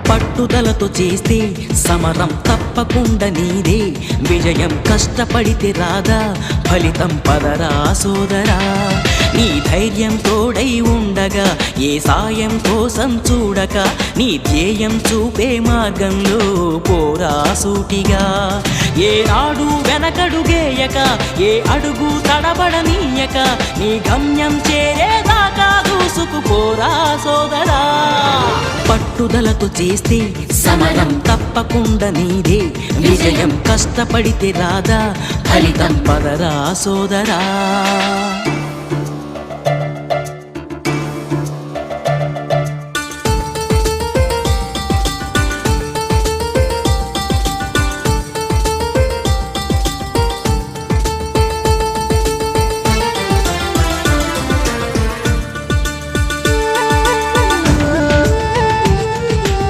పట్టుదలతో చేస్తే సమరం తప్పకుండా నీదే విజయం కష్టపడితే రాదా ఫలితం పదరా సోదరా నీ ధైర్యం తోడై ఉండగా ఏ సాయం కోసం చూడక నీ ధ్యేయం చూపే మార్గంలో పోరా సూటిగా ఏనాడు వెనకడుగేయక ఏ అడుగు తడబడనీయక నీ గమ్యం చేరేదాకా దూసుకుపోరా సోదరా పట్టుదలతో చేస్తే సమరం తప్పకుండా నీదే విజయం కష్టపడితే రాదా ఫలితం పదరా సోదరా